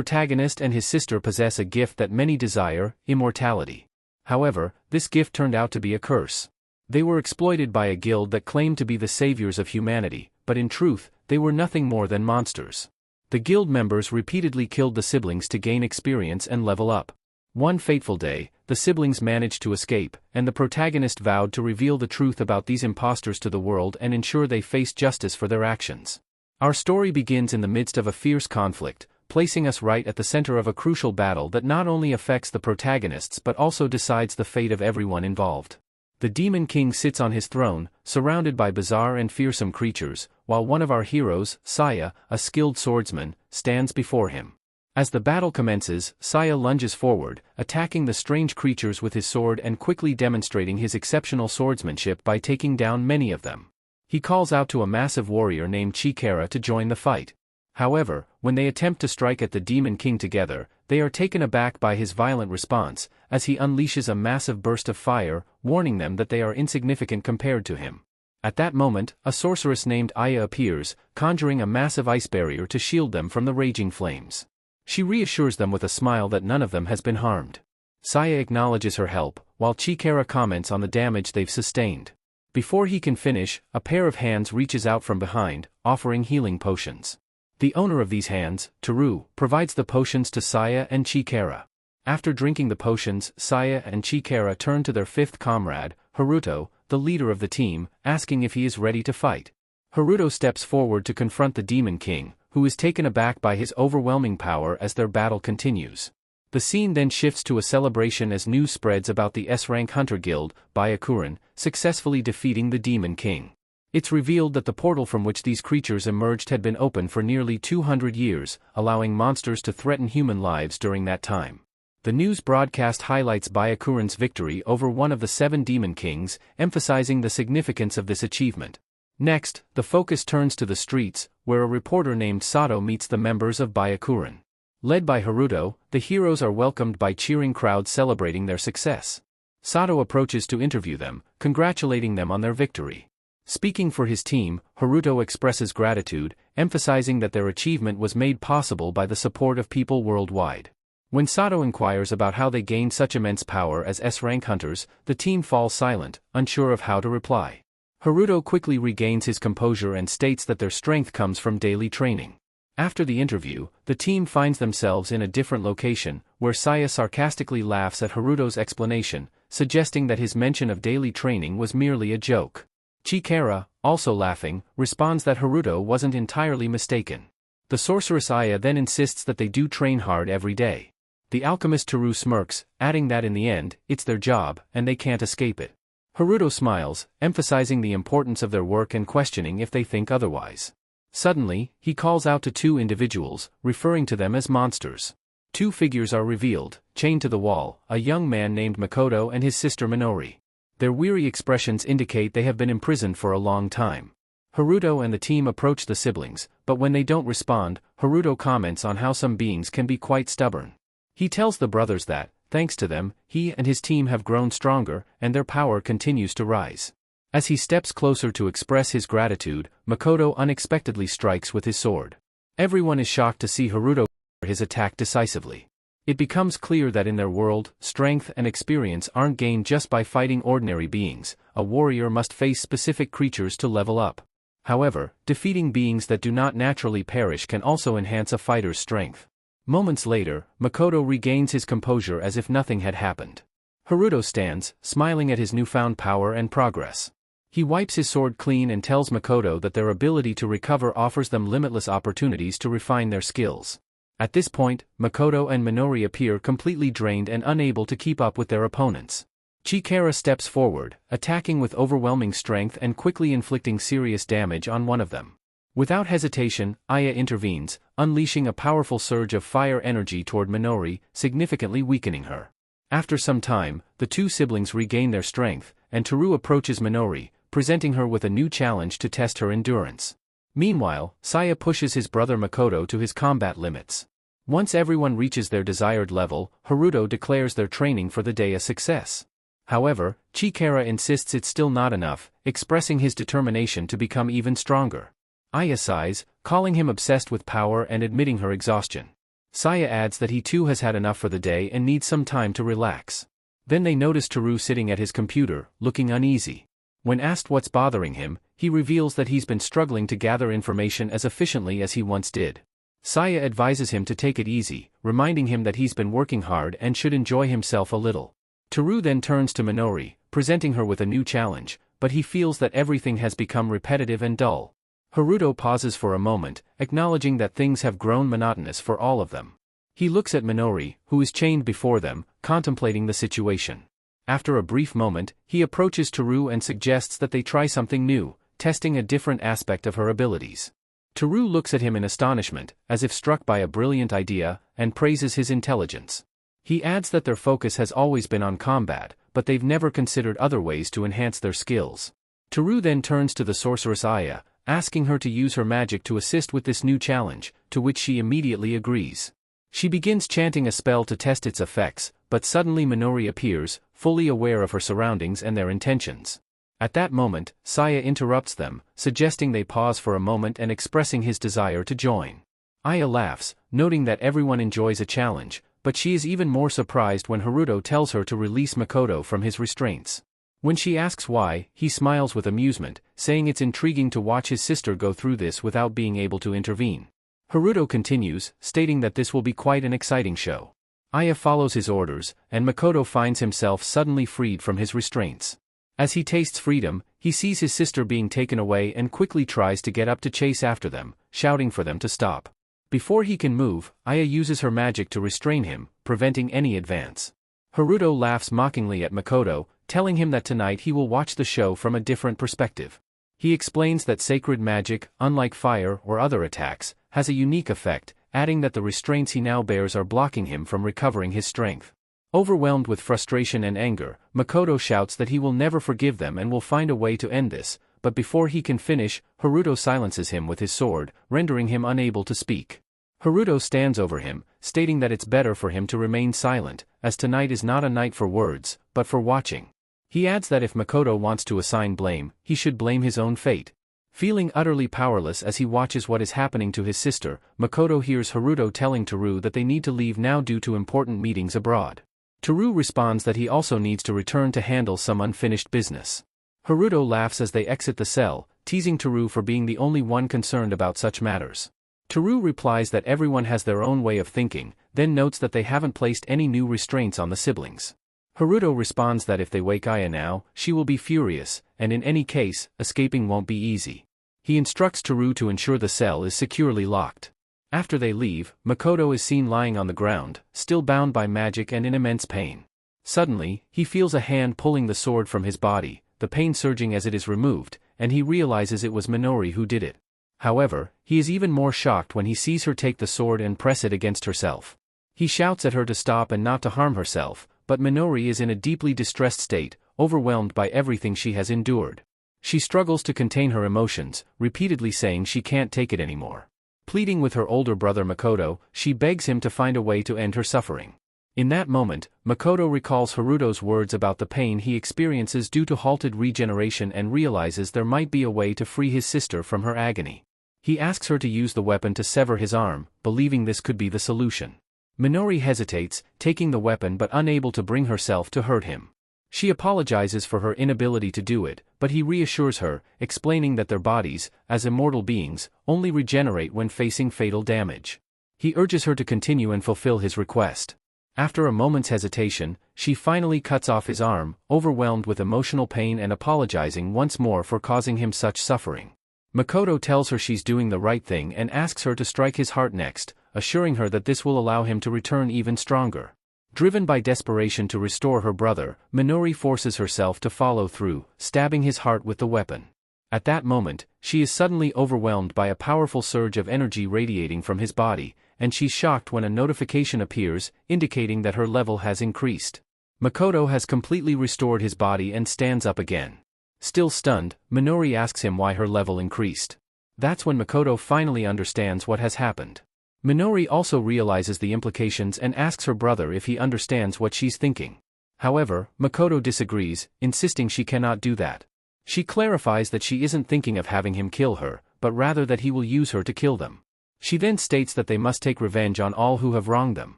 protagonist and his sister possess a gift that many desire, immortality. However, this gift turned out to be a curse. They were exploited by a guild that claimed to be the saviors of humanity, but in truth, they were nothing more than monsters. The guild members repeatedly killed the siblings to gain experience and level up. One fateful day, the siblings managed to escape, and the protagonist vowed to reveal the truth about these imposters to the world and ensure they face justice for their actions. Our story begins in the midst of a fierce conflict, placing us right at the center of a crucial battle that not only affects the protagonists but also decides the fate of everyone involved. The Demon King sits on his throne, surrounded by bizarre and fearsome creatures, while one of our heroes, Saya, a skilled swordsman, stands before him. As the battle commences, Saya lunges forward, attacking the strange creatures with his sword and quickly demonstrating his exceptional swordsmanship by taking down many of them. He calls out to a massive warrior named Chikara to join the fight. However, when they attempt to strike at the Demon King together, they are taken aback by his violent response, as he unleashes a massive burst of fire, warning them that they are insignificant compared to him. At that moment, a sorceress named Aya appears, conjuring a massive ice barrier to shield them from the raging flames. She reassures them with a smile that none of them has been harmed. Saya acknowledges her help, while Chikara comments on the damage they've sustained. Before he can finish, a pair of hands reaches out from behind, offering healing potions. The owner of these hands, Teru, provides the potions to Saya and Chikara. After drinking the potions, Saya and Chikara turn to their fifth comrade, Haruto, the leader of the team, asking if he is ready to fight. Haruto steps forward to confront the Demon King, who is taken aback by his overwhelming power as their battle continues. The scene then shifts to a celebration as news spreads about the S-rank hunter guild, Byakuren, successfully defeating the Demon King. It's revealed that the portal from which these creatures emerged had been open for nearly 200 years, allowing monsters to threaten human lives during that time. The news broadcast highlights Byakuren's victory over one of the 7 Demon Kings, emphasizing the significance of this achievement. Next, the focus turns to the streets, where a reporter named Sato meets the members of Byakuren. Led by Haruto, the heroes are welcomed by cheering crowds celebrating their success. Sato approaches to interview them, congratulating them on their victory. Speaking for his team, Haruto expresses gratitude, emphasizing that their achievement was made possible by the support of people worldwide. When Sato inquires about how they gained such immense power as S-rank hunters, the team falls silent, unsure of how to reply. Haruto quickly regains his composure and states that their strength comes from daily training. After the interview, the team finds themselves in a different location, where Saya sarcastically laughs at Haruto's explanation, suggesting that his mention of daily training was merely a joke. Chikara, also laughing, responds that Haruto wasn't entirely mistaken. The sorceress Aya then insists that they do train hard every day. The alchemist Teru smirks, adding that in the end, it's their job, and they can't escape it. Haruto smiles, emphasizing the importance of their work and questioning if they think otherwise. Suddenly, he calls out to 2 individuals, referring to them as monsters. 2 figures are revealed, chained to the wall, a young man named Makoto and his sister Minori. Their weary expressions indicate they have been imprisoned for a long time. Haruto and the team approach the siblings, but when they don't respond, Haruto comments on how some beings can be quite stubborn. He tells the brothers that, thanks to them, he and his team have grown stronger, and their power continues to rise. As he steps closer to express his gratitude, Makoto unexpectedly strikes with his sword. Everyone is shocked to see Haruto his attack decisively. It becomes clear that in their world, strength and experience aren't gained just by fighting ordinary beings. A warrior must face specific creatures to level up. However, defeating beings that do not naturally perish can also enhance a fighter's strength. Moments later, Makoto regains his composure as if nothing had happened. Haruto stands, smiling at his newfound power and progress. He wipes his sword clean and tells Makoto that their ability to recover offers them limitless opportunities to refine their skills. At this point, Makoto and Minori appear completely drained and unable to keep up with their opponents. Chikara steps forward, attacking with overwhelming strength and quickly inflicting serious damage on one of them. Without hesitation, Aya intervenes, unleashing a powerful surge of fire energy toward Minori, significantly weakening her. After some time, the 2 siblings regain their strength, and Teru approaches Minori, presenting her with a new challenge to test her endurance. Meanwhile, Saya pushes his brother Makoto to his combat limits. Once everyone reaches their desired level, Haruto declares their training for the day a success. However, Chikara insists it's still not enough, expressing his determination to become even stronger. Aya sighs, calling him obsessed with power and admitting her exhaustion. Saya adds that he too has had enough for the day and needs some time to relax. Then they notice Teru sitting at his computer, looking uneasy. When asked what's bothering him, he reveals that he's been struggling to gather information as efficiently as he once did. Saya advises him to take it easy, reminding him that he's been working hard and should enjoy himself a little. Teru then turns to Minori, presenting her with a new challenge, but he feels that everything has become repetitive and dull. Haruto pauses for a moment, acknowledging that things have grown monotonous for all of them. He looks at Minori, who is chained before them, contemplating the situation. After a brief moment, he approaches Teru and suggests that they try something new, testing a different aspect of her abilities. Teru looks at him in astonishment, as if struck by a brilliant idea, and praises his intelligence. He adds that their focus has always been on combat, but they've never considered other ways to enhance their skills. Teru then turns to the sorceress Aya, asking her to use her magic to assist with this new challenge, to which she immediately agrees. She begins chanting a spell to test its effects, but suddenly Minori appears, fully aware of her surroundings and their intentions. At that moment, Saya interrupts them, suggesting they pause for a moment and expressing his desire to join. Aya laughs, noting that everyone enjoys a challenge, but she is even more surprised when Haruto tells her to release Makoto from his restraints. When she asks why, he smiles with amusement, saying it's intriguing to watch his sister go through this without being able to intervene. Haruto continues, stating that this will be quite an exciting show. Aya follows his orders, and Makoto finds himself suddenly freed from his restraints. As he tastes freedom, he sees his sister being taken away and quickly tries to get up to chase after them, shouting for them to stop. Before he can move, Aya uses her magic to restrain him, preventing any advance. Haruto laughs mockingly at Makoto, telling him that tonight he will watch the show from a different perspective. He explains that sacred magic, unlike fire or other attacks, has a unique effect, adding that the restraints he now bears are blocking him from recovering his strength. Overwhelmed with frustration and anger, Makoto shouts that he will never forgive them and will find a way to end this, but before he can finish, Haruto silences him with his sword, rendering him unable to speak. Haruto stands over him, stating that it's better for him to remain silent, as tonight is not a night for words, but for watching. He adds that if Makoto wants to assign blame, he should blame his own fate. Feeling utterly powerless as he watches what is happening to his sister, Makoto hears Haruto telling Teru that they need to leave now due to important meetings abroad. Teru responds that he also needs to return to handle some unfinished business. Haruto laughs as they exit the cell, teasing Teru for being the only one concerned about such matters. Teru replies that everyone has their own way of thinking, then notes that they haven't placed any new restraints on the siblings. Haruto responds that if they wake Aya now, she will be furious, and in any case, escaping won't be easy. He instructs Teru to ensure the cell is securely locked. After they leave, Makoto is seen lying on the ground, still bound by magic and in immense pain. Suddenly, he feels a hand pulling the sword from his body, the pain surging as it is removed, and he realizes it was Minori who did it. However, he is even more shocked when he sees her take the sword and press it against herself. He shouts at her to stop and not to harm herself, but Minori is in a deeply distressed state, overwhelmed by everything she has endured. She struggles to contain her emotions, repeatedly saying she can't take it anymore. Pleading with her older brother Makoto, she begs him to find a way to end her suffering. In that moment, Makoto recalls Haruto's words about the pain he experiences due to halted regeneration and realizes there might be a way to free his sister from her agony. He asks her to use the weapon to sever his arm, believing this could be the solution. Minori hesitates, taking the weapon but unable to bring herself to hurt him. She apologizes for her inability to do it, but he reassures her, explaining that their bodies, as immortal beings, only regenerate when facing fatal damage. He urges her to continue and fulfill his request. After a moment's hesitation, she finally cuts off his arm, overwhelmed with emotional pain and apologizing once more for causing him such suffering. Makoto tells her she's doing the right thing and asks her to strike his heart next, assuring her that this will allow him to return even stronger. Driven by desperation to restore her brother, Minori forces herself to follow through, stabbing his heart with the weapon. At that moment, she is suddenly overwhelmed by a powerful surge of energy radiating from his body, and she's shocked when a notification appears, indicating that her level has increased. Makoto has completely restored his body and stands up again. Still stunned, Minori asks him why her level increased. That's when Makoto finally understands what has happened. Minori also realizes the implications and asks her brother if he understands what she's thinking. However, Makoto disagrees, insisting she cannot do that. She clarifies that she isn't thinking of having him kill her, but rather that he will use her to kill them. She then states that they must take revenge on all who have wronged them.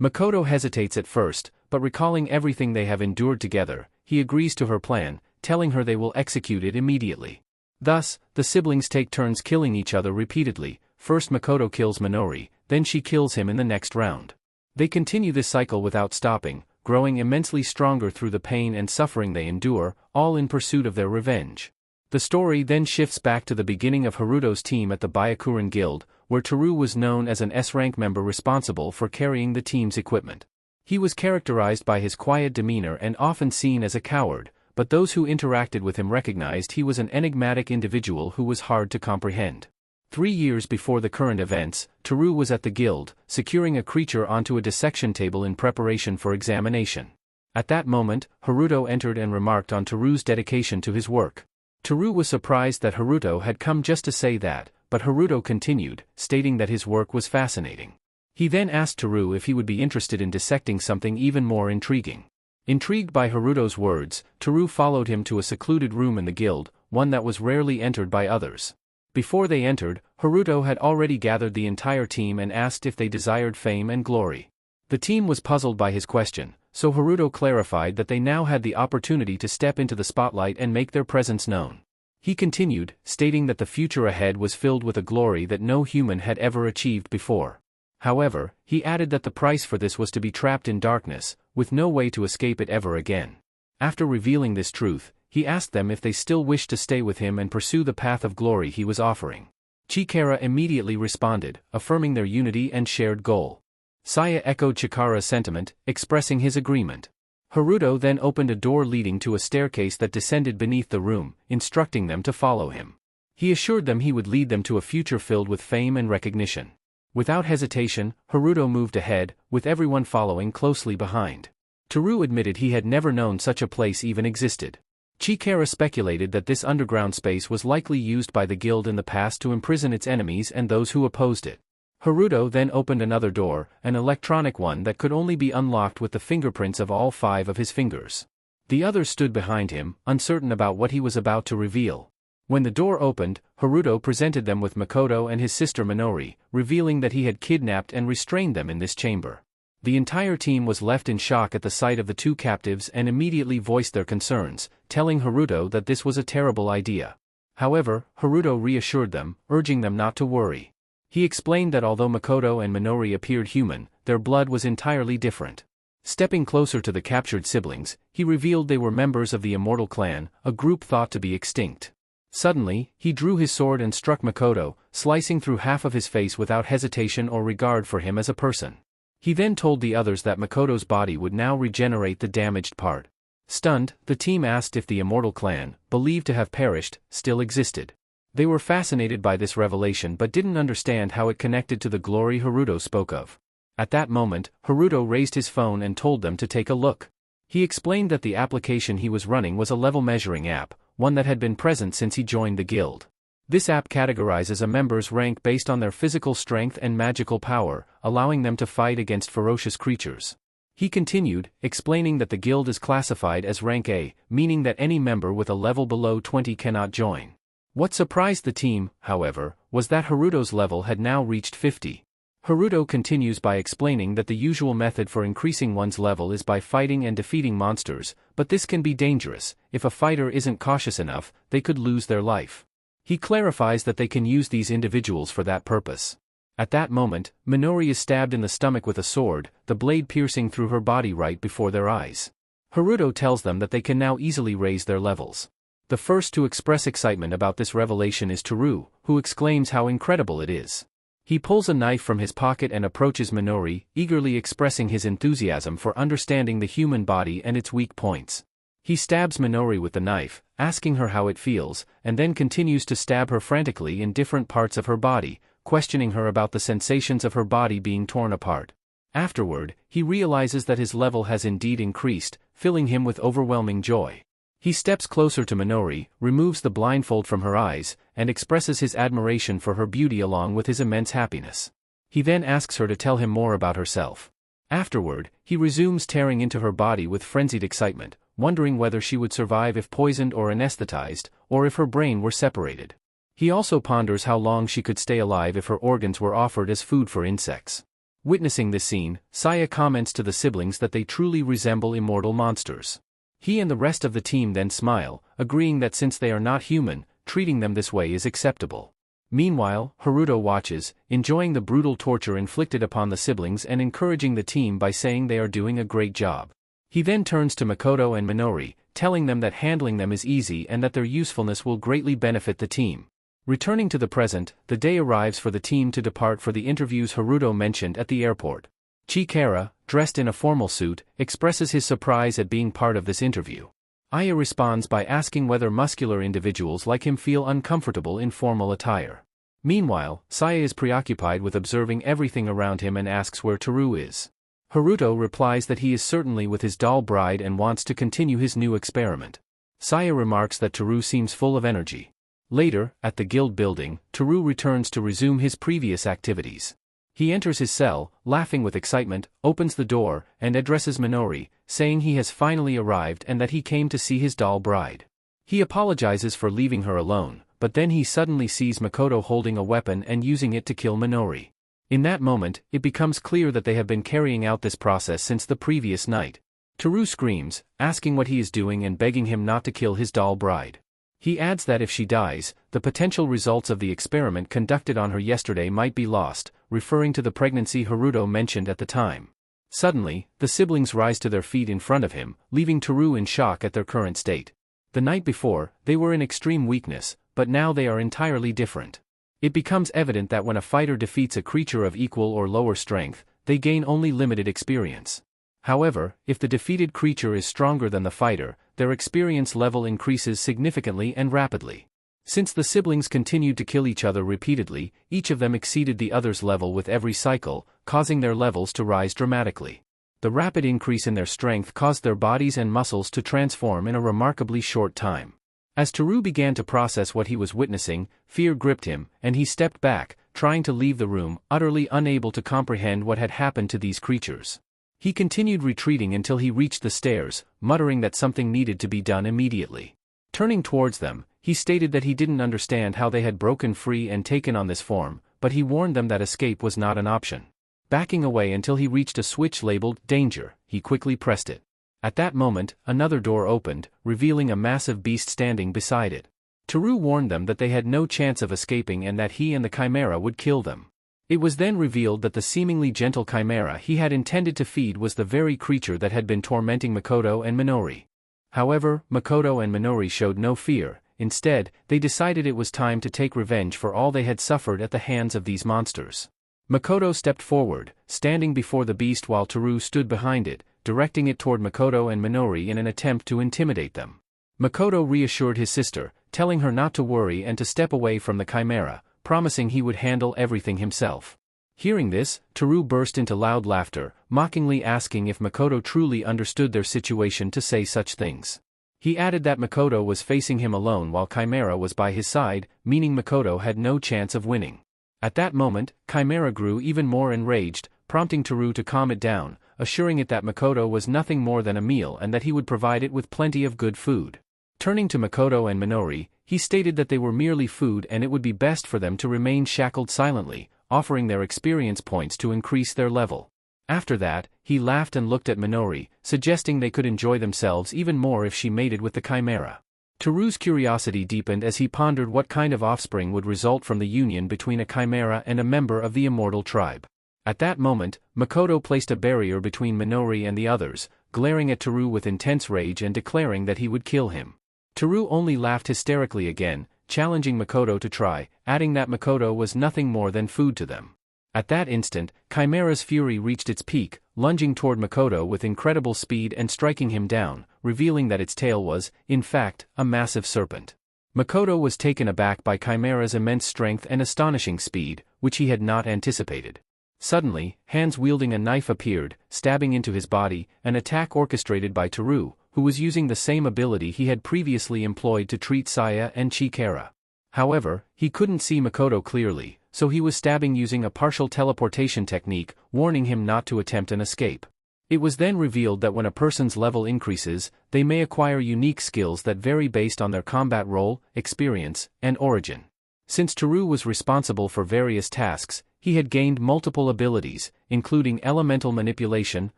Makoto hesitates at first, but recalling everything they have endured together, he agrees to her plan, telling her they will execute it immediately. Thus, the siblings take turns killing each other repeatedly. First Makoto kills Minori, then she kills him in the next round. They continue this cycle without stopping, growing immensely stronger through the pain and suffering they endure, all in pursuit of their revenge. The story then shifts back to the beginning of Haruto's team at the Byakuran Guild, where Toru was known as an S-rank member responsible for carrying the team's equipment. He was characterized by his quiet demeanor and often seen as a coward, but those who interacted with him recognized he was an enigmatic individual who was hard to comprehend. 3 years before the current events, Toru was at the guild, securing a creature onto a dissection table in preparation for examination. At that moment, Haruto entered and remarked on Toru's dedication to his work. Toru was surprised that Haruto had come just to say that, but Haruto continued, stating that his work was fascinating. He then asked Toru if he would be interested in dissecting something even more intriguing. Intrigued by Haruto's words, Toru followed him to a secluded room in the guild, one that was rarely entered by others. Before they entered, Haruto had already gathered the entire team and asked if they desired fame and glory. The team was puzzled by his question, so Haruto clarified that they now had the opportunity to step into the spotlight and make their presence known. He continued, stating that the future ahead was filled with a glory that no human had ever achieved before. However, he added that the price for this was to be trapped in darkness, with no way to escape it ever again. After revealing this truth, he asked them if they still wished to stay with him and pursue the path of glory he was offering. Chikara immediately responded, affirming their unity and shared goal. Saya echoed Chikara's sentiment, expressing his agreement. Haruto then opened a door leading to a staircase that descended beneath the room, instructing them to follow him. He assured them he would lead them to a future filled with fame and recognition. Without hesitation, Haruto moved ahead, with everyone following closely behind. Toru admitted he had never known such a place even existed. Chikara speculated that this underground space was likely used by the guild in the past to imprison its enemies and those who opposed it. Haruto then opened another door, an electronic one that could only be unlocked with the fingerprints of all 5 of his fingers. The others stood behind him, uncertain about what he was about to reveal. When the door opened, Haruto presented them with Makoto and his sister Minori, revealing that he had kidnapped and restrained them in this chamber. The entire team was left in shock at the sight of the 2 captives and immediately voiced their concerns, telling Haruto that this was a terrible idea. However, Haruto reassured them, urging them not to worry. He explained that although Makoto and Minori appeared human, their blood was entirely different. Stepping closer to the captured siblings, he revealed they were members of the Immortal Clan, a group thought to be extinct. Suddenly, he drew his sword and struck Makoto, slicing through half of his face without hesitation or regard for him as a person. He then told the others that Makoto's body would now regenerate the damaged part. Stunned, the team asked if the Immortal Clan, believed to have perished, still existed. They were fascinated by this revelation but didn't understand how it connected to the glory Haruto spoke of. At that moment, Haruto raised his phone and told them to take a look. He explained that the application he was running was a level measuring app, one that had been present since he joined the guild. This app categorizes a member's rank based on their physical strength and magical power, allowing them to fight against ferocious creatures. He continued, explaining that the guild is classified as rank A, meaning that any member with a level below 20 cannot join. What surprised the team, however, was that Haruto's level had now reached 50. Haruto continues by explaining that the usual method for increasing one's level is by fighting and defeating monsters, but this can be dangerous. If a fighter isn't cautious enough, they could lose their life. He clarifies that they can use these individuals for that purpose. At that moment, Minori is stabbed in the stomach with a sword, the blade piercing through her body right before their eyes. Haruto tells them that they can now easily raise their levels. The first to express excitement about this revelation is Toru, who exclaims how incredible it is. He pulls a knife from his pocket and approaches Minori, eagerly expressing his enthusiasm for understanding the human body and its weak points. He stabs Minori with the knife, asking her how it feels, and then continues to stab her frantically in different parts of her body, questioning her about the sensations of her body being torn apart. Afterward, he realizes that his level has indeed increased, filling him with overwhelming joy. He steps closer to Minori, removes the blindfold from her eyes, and expresses his admiration for her beauty along with his immense happiness. He then asks her to tell him more about herself. Afterward, he resumes tearing into her body with frenzied excitement, wondering whether she would survive if poisoned or anesthetized, or if her brain were separated. He also ponders how long she could stay alive if her organs were offered as food for insects. Witnessing this scene, Saya comments to the siblings that they truly resemble immortal monsters. He and the rest of the team then smile, agreeing that since they are not human, treating them this way is acceptable. Meanwhile, Haruto watches, enjoying the brutal torture inflicted upon the siblings and encouraging the team by saying they are doing a great job. He then turns to Makoto and Minori, telling them that handling them is easy and that their usefulness will greatly benefit the team. Returning to the present, the day arrives for the team to depart for the interviews Haruto mentioned at the airport. Chikara, dressed in a formal suit, expresses his surprise at being part of this interview. Aya responds by asking whether muscular individuals like him feel uncomfortable in formal attire. Meanwhile, Saya is preoccupied with observing everything around him and asks where Toru is. Haruto replies that he is certainly with his doll bride and wants to continue his new experiment. Saya remarks that Toru seems full of energy. Later, at the guild building, Toru returns to resume his previous activities. He enters his cell, laughing with excitement, opens the door, and addresses Minori, saying he has finally arrived and that he came to see his doll bride. He apologizes for leaving her alone, but then he suddenly sees Makoto holding a weapon and using it to kill Minori. In that moment, it becomes clear that they have been carrying out this process since the previous night. Toru screams, asking what he is doing and begging him not to kill his doll bride. He adds that if she dies, the potential results of the experiment conducted on her yesterday might be lost, referring to the pregnancy Haruto mentioned at the time. Suddenly, the siblings rise to their feet in front of him, leaving Toru in shock at their current state. The night before, they were in extreme weakness, but now they are entirely different. It becomes evident that when a fighter defeats a creature of equal or lower strength, they gain only limited experience. However, if the defeated creature is stronger than the fighter, their experience level increases significantly and rapidly. Since the siblings continued to kill each other repeatedly, each of them exceeded the other's level with every cycle, causing their levels to rise dramatically. The rapid increase in their strength caused their bodies and muscles to transform in a remarkably short time. As Toru began to process what he was witnessing, fear gripped him, and he stepped back, trying to leave the room, utterly unable to comprehend what had happened to these creatures. He continued retreating until he reached the stairs, muttering that something needed to be done immediately. Turning towards them, he stated that he didn't understand how they had broken free and taken on this form, but he warned them that escape was not an option. Backing away until he reached a switch labeled "Danger," he quickly pressed it. At that moment, another door opened, revealing a massive beast standing beside it. Toru warned them that they had no chance of escaping and that he and the Chimera would kill them. It was then revealed that the seemingly gentle Chimera he had intended to feed was the very creature that had been tormenting Makoto and Minori. However, Makoto and Minori showed no fear. Instead, they decided it was time to take revenge for all they had suffered at the hands of these monsters. Makoto stepped forward, standing before the beast while Toru stood behind it, directing it toward Makoto and Minori in an attempt to intimidate them. Makoto reassured his sister, telling her not to worry and to step away from the Chimera, promising he would handle everything himself. Hearing this, Toru burst into loud laughter, mockingly asking if Makoto truly understood their situation to say such things. He added that Makoto was facing him alone while Chimera was by his side, meaning Makoto had no chance of winning. At that moment, Chimera grew even more enraged, prompting Toru to calm it down, assuring it that Makoto was nothing more than a meal and that he would provide it with plenty of good food. Turning to Makoto and Minori, he stated that they were merely food and it would be best for them to remain shackled silently, offering their experience points to increase their level. After that, he laughed and looked at Minori, suggesting they could enjoy themselves even more if she mated with the Chimera. Toru's curiosity deepened as he pondered what kind of offspring would result from the union between a Chimera and a member of the immortal tribe. At that moment, Makoto placed a barrier between Minori and the others, glaring at Toru with intense rage and declaring that he would kill him. Toru only laughed hysterically again, challenging Makoto to try, adding that Makoto was nothing more than food to them. At that instant, Chimera's fury reached its peak, lunging toward Makoto with incredible speed and striking him down, revealing that its tail was, in fact, a massive serpent. Makoto was taken aback by Chimera's immense strength and astonishing speed, which he had not anticipated. Suddenly, hands wielding a knife appeared, stabbing into his body, an attack orchestrated by Toru, who was using the same ability he had previously employed to treat Saya and Chikara. However, he couldn't see Makoto clearly, so he was stabbing using a partial teleportation technique, warning him not to attempt an escape. It was then revealed that when a person's level increases, they may acquire unique skills that vary based on their combat role, experience, and origin. Since Teru was responsible for various tasks, he had gained multiple abilities, including elemental manipulation,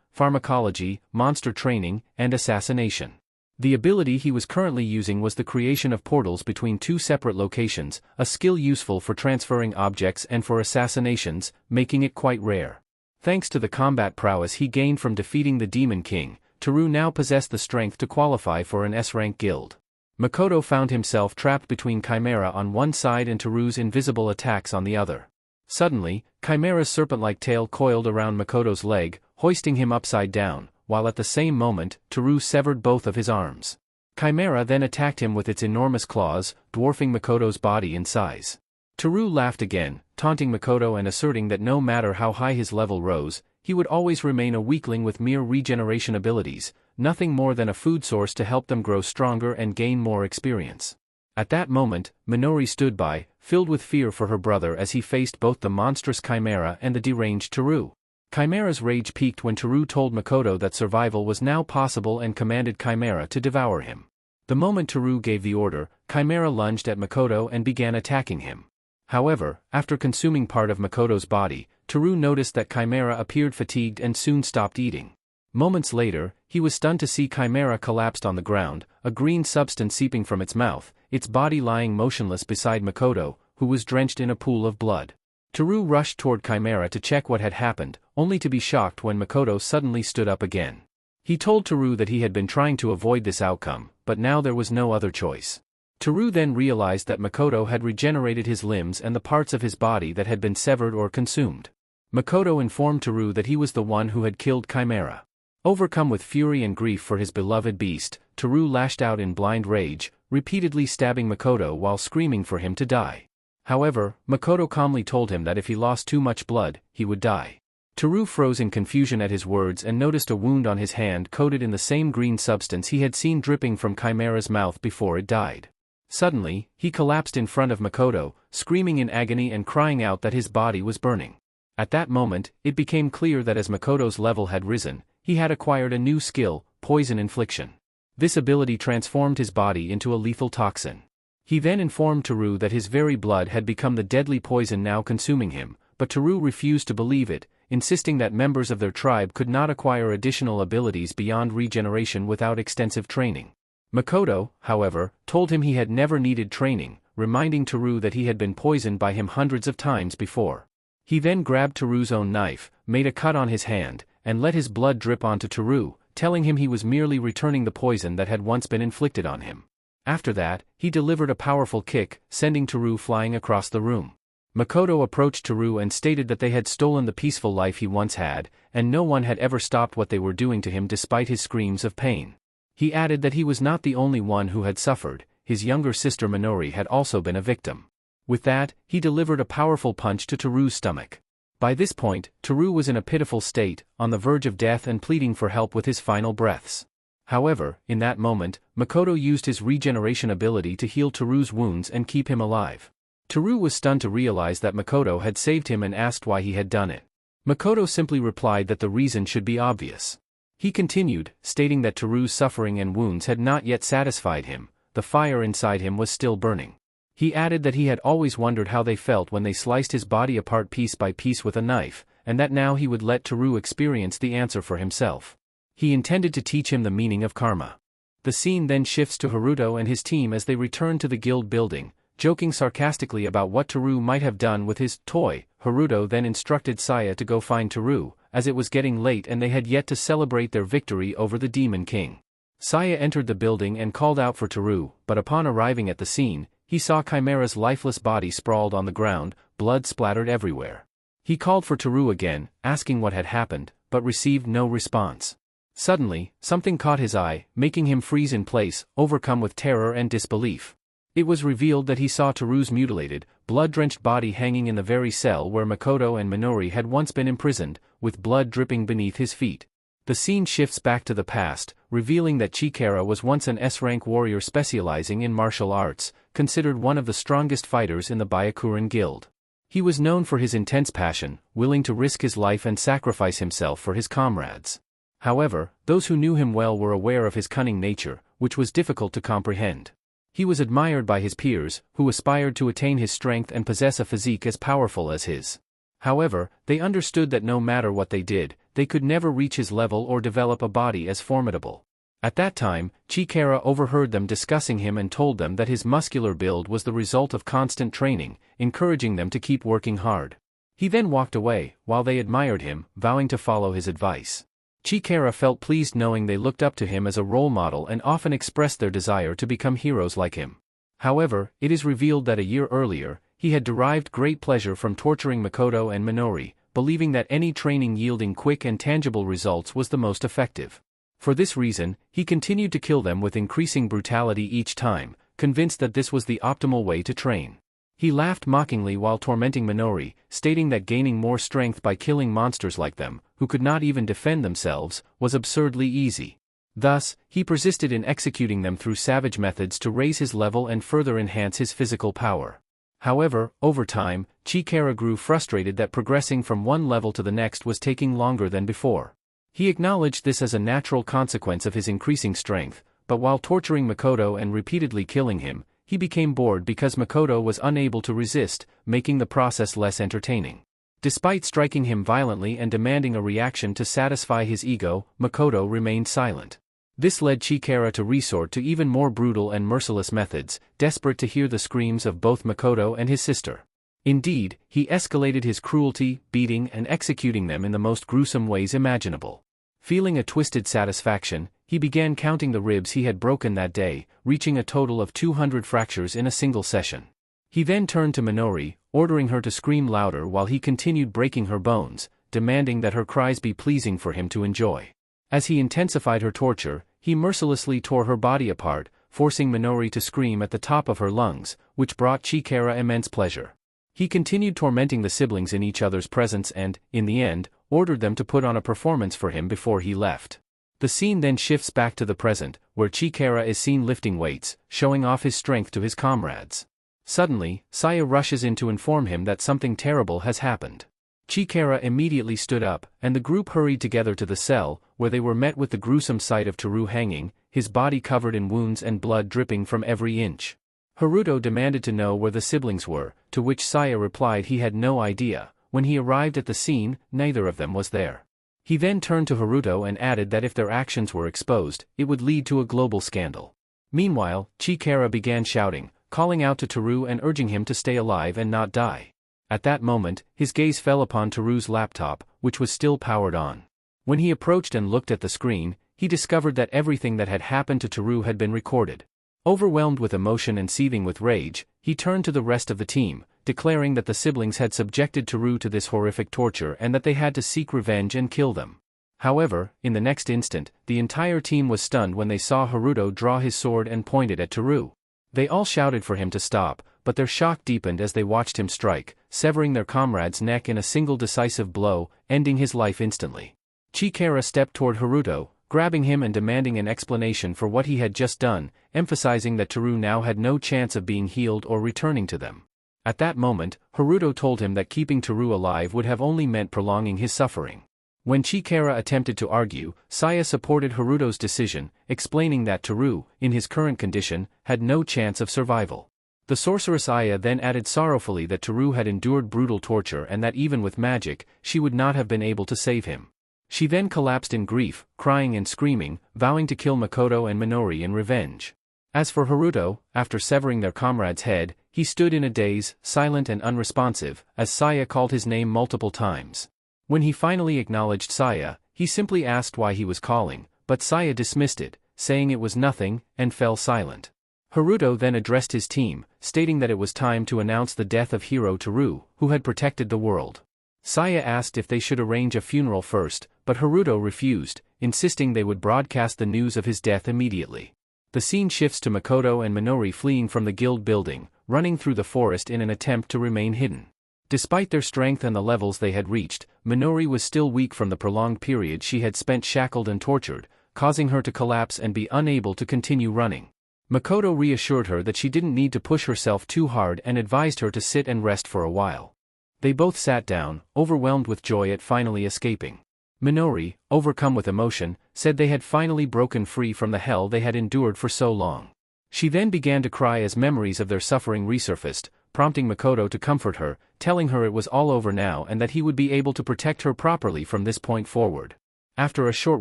pharmacology, monster training, and assassination. The ability he was currently using was the creation of portals between two separate locations, a skill useful for transferring objects and for assassinations, making it quite rare. Thanks to the combat prowess he gained from defeating the Demon King, Teru now possessed the strength to qualify for an S-rank guild. Makoto found himself trapped between Chimera on one side and Teru's invisible attacks on the other. Suddenly, Chimera's serpent-like tail coiled around Makoto's leg, hoisting him upside down, while at the same moment, Teru severed both of his arms. Chimera then attacked him with its enormous claws, dwarfing Makoto's body in size. Teru laughed again, taunting Makoto and asserting that no matter how high his level rose, he would always remain a weakling with mere regeneration abilities, nothing more than a food source to help them grow stronger and gain more experience. At that moment, Minori stood by, filled with fear for her brother as he faced both the monstrous Chimera and the deranged Teru. Chimera's rage peaked when Teru told Makoto that survival was now possible and commanded Chimera to devour him. The moment Teru gave the order, Chimera lunged at Makoto and began attacking him. However, after consuming part of Makoto's body, Teru noticed that Chimera appeared fatigued and soon stopped eating. Moments later, he was stunned to see Chimera collapsed on the ground, a green substance seeping from its mouth, its body lying motionless beside Makoto, who was drenched in a pool of blood. Teru rushed toward Chimera to check what had happened, only to be shocked when Makoto suddenly stood up again. He told Teru that he had been trying to avoid this outcome, but now there was no other choice. Teru then realized that Makoto had regenerated his limbs and the parts of his body that had been severed or consumed. Makoto informed Teru that he was the one who had killed Chimera. Overcome with fury and grief for his beloved beast, Teru lashed out in blind rage, repeatedly stabbing Makoto while screaming for him to die. However, Makoto calmly told him that if he lost too much blood, he would die. Teru froze in confusion at his words and noticed a wound on his hand coated in the same green substance he had seen dripping from Chimera's mouth before it died. Suddenly, he collapsed in front of Makoto, screaming in agony and crying out that his body was burning. At that moment, it became clear that as Makoto's level had risen, he had acquired a new skill, poison infliction. This ability transformed his body into a lethal toxin. He then informed Teru that his very blood had become the deadly poison now consuming him, but Teru refused to believe it, insisting that members of their tribe could not acquire additional abilities beyond regeneration without extensive training. Makoto, however, told him he had never needed training, reminding Teru that he had been poisoned by him hundreds of times before. He then grabbed Teru's own knife, made a cut on his hand, and let his blood drip onto Teru, telling him he was merely returning the poison that had once been inflicted on him. After that, he delivered a powerful kick, sending Teru flying across the room. Makoto approached Teru and stated that they had stolen the peaceful life he once had, and no one had ever stopped what they were doing to him despite his screams of pain. He added that he was not the only one who had suffered, his younger sister Minori had also been a victim. With that, he delivered a powerful punch to Teru's stomach. By this point, Teru was in a pitiful state, on the verge of death and pleading for help with his final breaths. However, in that moment, Makoto used his regeneration ability to heal Teru's wounds and keep him alive. Teru was stunned to realize that Makoto had saved him and asked why he had done it. Makoto simply replied that the reason should be obvious. He continued, stating that Teru's suffering and wounds had not yet satisfied him, the fire inside him was still burning. He added that he had always wondered how they felt when they sliced his body apart piece by piece with a knife, and that now he would let Teru experience the answer for himself. He intended to teach him the meaning of karma. The scene then shifts to Haruto and his team as they return to the guild building, joking sarcastically about what Teru might have done with his toy. Haruto then instructed Saya to go find Teru, as it was getting late and they had yet to celebrate their victory over the Demon King. Saya entered the building and called out for Teru, but upon arriving at the scene, he saw Chimera's lifeless body sprawled on the ground, blood splattered everywhere. He called for Teru again, asking what had happened, but received no response. Suddenly, something caught his eye, making him freeze in place, overcome with terror and disbelief. It was revealed that he saw Teru's mutilated, blood-drenched body hanging in the very cell where Makoto and Minori had once been imprisoned, with blood dripping beneath his feet. The scene shifts back to the past, revealing that Chikara was once an S-rank warrior specializing in martial arts, considered one of the strongest fighters in the Byakuren Guild. He was known for his intense passion, willing to risk his life and sacrifice himself for his comrades. However, those who knew him well were aware of his cunning nature, which was difficult to comprehend. He was admired by his peers, who aspired to attain his strength and possess a physique as powerful as his. However, they understood that no matter what they did, they could never reach his level or develop a body as formidable. At that time, Chikara overheard them discussing him and told them that his muscular build was the result of constant training, encouraging them to keep working hard. He then walked away, while they admired him, vowing to follow his advice. Chikara felt pleased knowing they looked up to him as a role model and often expressed their desire to become heroes like him. However, it is revealed that a year earlier, he had derived great pleasure from torturing Makoto and Minori, believing that any training yielding quick and tangible results was the most effective. For this reason, he continued to kill them with increasing brutality each time, convinced that this was the optimal way to train. He laughed mockingly while tormenting Minori, stating that gaining more strength by killing monsters like them, who could not even defend themselves, was absurdly easy. Thus, he persisted in executing them through savage methods to raise his level and further enhance his physical power. However, over time, Chikara grew frustrated that progressing from one level to the next was taking longer than before. He acknowledged this as a natural consequence of his increasing strength, but while torturing Makoto and repeatedly killing him, he became bored because Makoto was unable to resist, making the process less entertaining. Despite striking him violently and demanding a reaction to satisfy his ego, Makoto remained silent. This led Chikara to resort to even more brutal and merciless methods, desperate to hear the screams of both Makoto and his sister. Indeed, he escalated his cruelty, beating and executing them in the most gruesome ways imaginable. Feeling a twisted satisfaction, he began counting the ribs he had broken that day, reaching a total of 200 fractures in a single session. He then turned to Minori, ordering her to scream louder while he continued breaking her bones, demanding that her cries be pleasing for him to enjoy. As he intensified her torture, he mercilessly tore her body apart, forcing Minori to scream at the top of her lungs, which brought Chikara immense pleasure. He continued tormenting the siblings in each other's presence and, in the end, ordered them to put on a performance for him before he left. The scene then shifts back to the present, where Chikara is seen lifting weights, showing off his strength to his comrades. Suddenly, Saya rushes in to inform him that something terrible has happened. Chikara immediately stood up, and the group hurried together to the cell, where they were met with the gruesome sight of Toru hanging, his body covered in wounds and blood dripping from every inch. Haruto demanded to know where the siblings were, to which Saya replied he had no idea. When he arrived at the scene, neither of them was there. He then turned to Haruto and added that if their actions were exposed, it would lead to a global scandal. Meanwhile, Chikara began shouting, calling out to Toru and urging him to stay alive and not die. At that moment, his gaze fell upon Toru's laptop, which was still powered on. When he approached and looked at the screen, he discovered that everything that had happened to Toru had been recorded. Overwhelmed with emotion and seething with rage, he turned to the rest of the team, declaring that the siblings had subjected Toru to this horrific torture and that they had to seek revenge and kill them. However, in the next instant, the entire team was stunned when they saw Haruto draw his sword and point it at Toru. They all shouted for him to stop, but their shock deepened as they watched him strike, severing their comrade's neck in a single decisive blow, ending his life instantly. Chikara stepped toward Haruto, grabbing him and demanding an explanation for what he had just done, emphasizing that Toru now had no chance of being healed or returning to them. At that moment, Haruto told him that keeping Toru alive would have only meant prolonging his suffering. When Chikara attempted to argue, Saya supported Haruto's decision, explaining that Toru, in his current condition, had no chance of survival. The sorceress Aya then added sorrowfully that Toru had endured brutal torture and that even with magic, she would not have been able to save him. She then collapsed in grief, crying and screaming, vowing to kill Makoto and Minori in revenge. As for Haruto, after severing their comrade's head, he stood in a daze, silent and unresponsive, as Saya called his name multiple times. When he finally acknowledged Saya, he simply asked why he was calling, but Saya dismissed it, saying it was nothing, and fell silent. Haruto then addressed his team, stating that it was time to announce the death of hero Toru, who had protected the world. Saya asked if they should arrange a funeral first, but Haruto refused, insisting they would broadcast the news of his death immediately. The scene shifts to Makoto and Minori fleeing from the guild building, running through the forest in an attempt to remain hidden. Despite their strength and the levels they had reached, Minori was still weak from the prolonged period she had spent shackled and tortured, causing her to collapse and be unable to continue running. Makoto reassured her that she didn't need to push herself too hard and advised her to sit and rest for a while. They both sat down, overwhelmed with joy at finally escaping. Minori, overcome with emotion, said they had finally broken free from the hell they had endured for so long. She then began to cry as memories of their suffering resurfaced, prompting Makoto to comfort her, telling her it was all over now and that he would be able to protect her properly from this point forward. After a short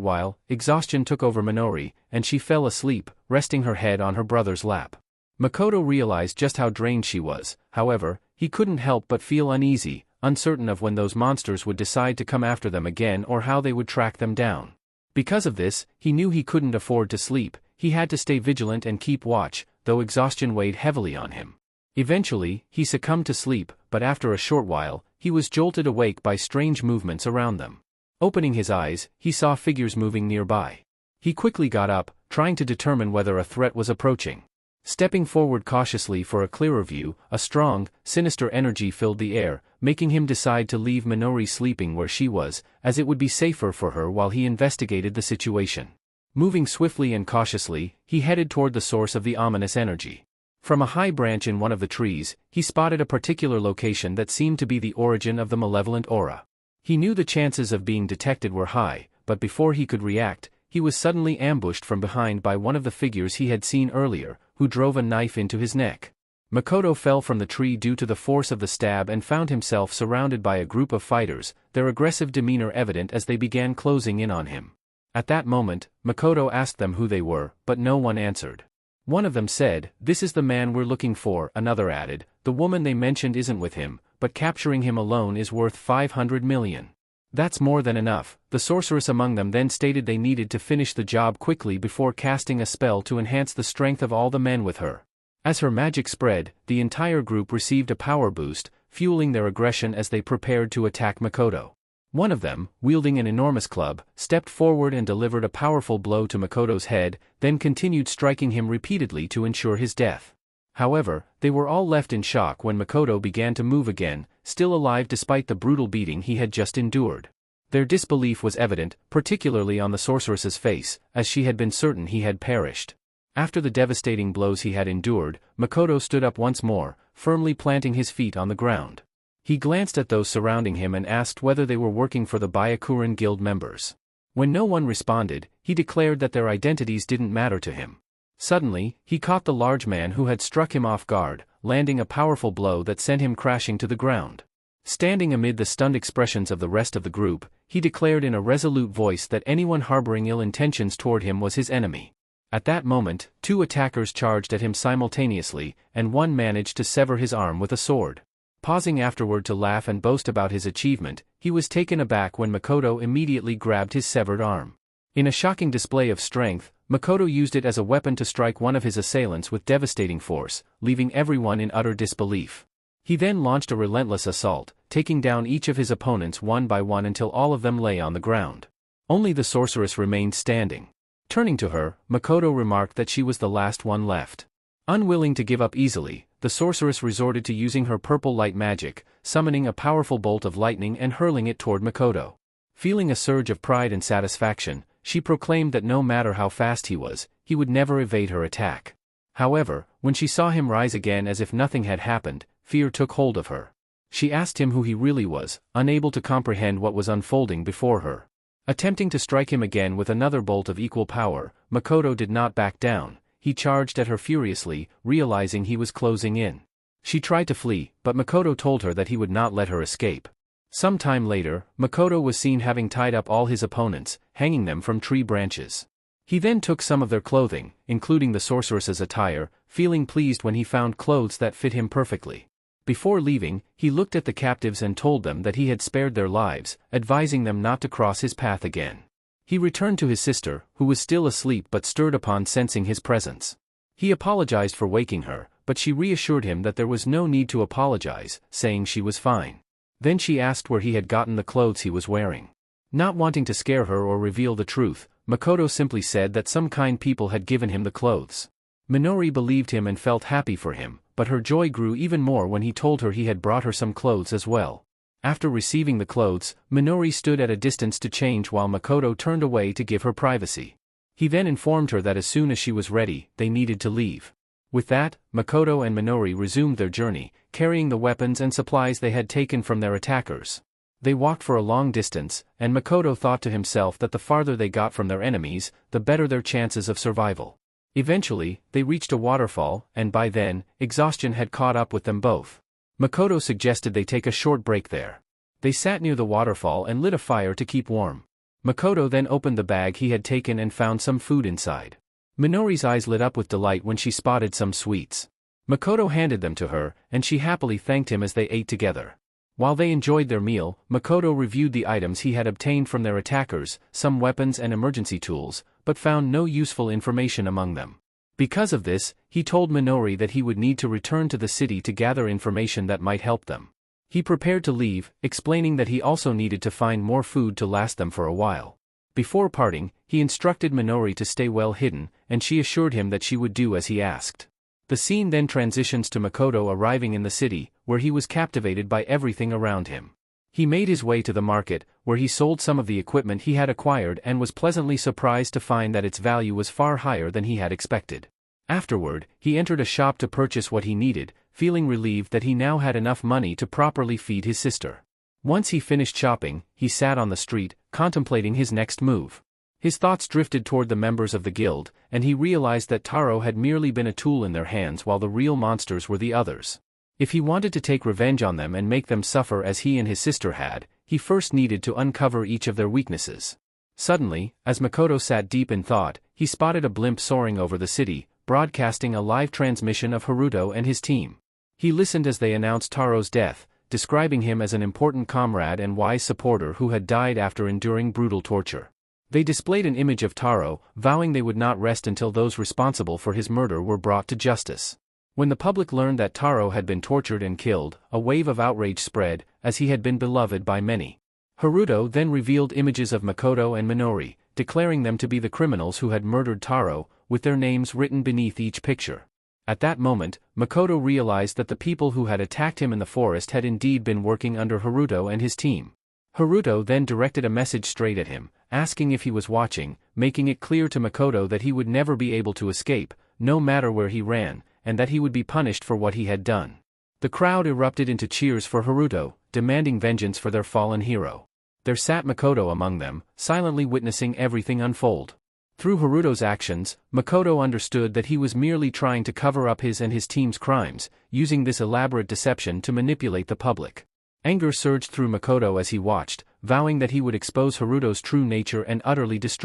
while, exhaustion took over Minori, and she fell asleep, resting her head on her brother's lap. Makoto realized just how drained she was. However, he couldn't help but feel uneasy, uncertain of when those monsters would decide to come after them again or how they would track them down. Because of this, he knew he couldn't afford to sleep. He had to stay vigilant and keep watch, though exhaustion weighed heavily on him. Eventually, he succumbed to sleep, but after a short while, he was jolted awake by strange movements around them. Opening his eyes, he saw figures moving nearby. He quickly got up, trying to determine whether a threat was approaching. Stepping forward cautiously for a clearer view, a strong, sinister energy filled the air, making him decide to leave Minori sleeping where she was, as it would be safer for her while he investigated the situation. Moving swiftly and cautiously, he headed toward the source of the ominous energy. From a high branch in one of the trees, he spotted a particular location that seemed to be the origin of the malevolent aura. He knew the chances of being detected were high, but before he could react, he was suddenly ambushed from behind by one of the figures he had seen earlier, who drove a knife into his neck. Makoto fell from the tree due to the force of the stab and found himself surrounded by a group of fighters, their aggressive demeanor evident as they began closing in on him. At that moment, Makoto asked them who they were, but no one answered. One of them said, "This is the man we're looking for," another added, "The woman they mentioned isn't with him, but capturing him alone is worth 500 million. That's more than enough." The sorceress among them then stated they needed to finish the job quickly before casting a spell to enhance the strength of all the men with her. As her magic spread, the entire group received a power boost, fueling their aggression as they prepared to attack Makoto. One of them, wielding an enormous club, stepped forward and delivered a powerful blow to Makoto's head, then continued striking him repeatedly to ensure his death. However, they were all left in shock when Makoto began to move again, still alive despite the brutal beating he had just endured. Their disbelief was evident, particularly on the sorceress's face, as she had been certain he had perished. After the devastating blows he had endured, Makoto stood up once more, firmly planting his feet on the ground. He glanced at those surrounding him and asked whether they were working for the Byakuren Guild members. When no one responded, he declared that their identities didn't matter to him. Suddenly, he caught the large man who had struck him off guard, landing a powerful blow that sent him crashing to the ground. Standing amid the stunned expressions of the rest of the group, he declared in a resolute voice that anyone harboring ill intentions toward him was his enemy. At that moment, two attackers charged at him simultaneously, and one managed to sever his arm with a sword. Pausing afterward to laugh and boast about his achievement, he was taken aback when Makoto immediately grabbed his severed arm. In a shocking display of strength, Makoto used it as a weapon to strike one of his assailants with devastating force, leaving everyone in utter disbelief. He then launched a relentless assault, taking down each of his opponents one by one until all of them lay on the ground. Only the sorceress remained standing. Turning to her, Makoto remarked that she was the last one left. Unwilling to give up easily, the sorceress resorted to using her purple light magic, summoning a powerful bolt of lightning and hurling it toward Makoto. Feeling a surge of pride and satisfaction, she proclaimed that no matter how fast he was, he would never evade her attack. However, when she saw him rise again as if nothing had happened, fear took hold of her. She asked him who he really was, unable to comprehend what was unfolding before her. Attempting to strike him again with another bolt of equal power, Makoto did not back down. He charged at her furiously, realizing he was closing in. She tried to flee, but Makoto told her that he would not let her escape. Some time later, Makoto was seen having tied up all his opponents, hanging them from tree branches. He then took some of their clothing, including the sorceress's attire, feeling pleased when he found clothes that fit him perfectly. Before leaving, he looked at the captives and told them that he had spared their lives, advising them not to cross his path again. He returned to his sister, who was still asleep but stirred upon sensing his presence. He apologized for waking her, but she reassured him that there was no need to apologize, saying she was fine. Then she asked where he had gotten the clothes he was wearing. Not wanting to scare her or reveal the truth, Makoto simply said that some kind people had given him the clothes. Minori believed him and felt happy for him, but her joy grew even more when he told her he had brought her some clothes as well. After receiving the clothes, Minori stood at a distance to change while Makoto turned away to give her privacy. He then informed her that as soon as she was ready, they needed to leave. With that, Makoto and Minori resumed their journey, carrying the weapons and supplies they had taken from their attackers. They walked for a long distance, and Makoto thought to himself that the farther they got from their enemies, the better their chances of survival. Eventually, they reached a waterfall, and by then, exhaustion had caught up with them both. Makoto suggested they take a short break there. They sat near the waterfall and lit a fire to keep warm. Makoto then opened the bag he had taken and found some food inside. Minori's eyes lit up with delight when she spotted some sweets. Makoto handed them to her, and she happily thanked him as they ate together. While they enjoyed their meal, Makoto reviewed the items he had obtained from their attackers, some weapons and emergency tools, but found no useful information among them. Because of this, he told Minori that he would need to return to the city to gather information that might help them. He prepared to leave, explaining that he also needed to find more food to last them for a while. Before parting, he instructed Minori to stay well hidden, and she assured him that she would do as he asked. The scene then transitions to Makoto arriving in the city, where he was captivated by everything around him. He made his way to the market, where he sold some of the equipment he had acquired and was pleasantly surprised to find that its value was far higher than he had expected. Afterward, he entered a shop to purchase what he needed, feeling relieved that he now had enough money to properly feed his sister. Once he finished shopping, he sat on the street, contemplating his next move. His thoughts drifted toward the members of the guild, and he realized that Taro had merely been a tool in their hands while the real monsters were the others. If he wanted to take revenge on them and make them suffer as he and his sister had, he first needed to uncover each of their weaknesses. Suddenly, as Makoto sat deep in thought, he spotted a blimp soaring over the city, broadcasting a live transmission of Haruto and his team. He listened as they announced Taro's death, describing him as an important comrade and wise supporter who had died after enduring brutal torture. They displayed an image of Taro, vowing they would not rest until those responsible for his murder were brought to justice. When the public learned that Taro had been tortured and killed, a wave of outrage spread, as he had been beloved by many. Haruto then revealed images of Makoto and Minori, declaring them to be the criminals who had murdered Taro, with their names written beneath each picture. At that moment, Makoto realized that the people who had attacked him in the forest had indeed been working under Haruto and his team. Haruto then directed a message straight at him, asking if he was watching, making it clear to Makoto that he would never be able to escape, no matter where he ran, and that he would be punished for what he had done. The crowd erupted into cheers for Haruto, demanding vengeance for their fallen hero. There sat Makoto among them, silently witnessing everything unfold. Through Haruto's actions, Makoto understood that he was merely trying to cover up his and his team's crimes, using this elaborate deception to manipulate the public. Anger surged through Makoto as he watched, vowing that he would expose Haruto's true nature and utterly destroy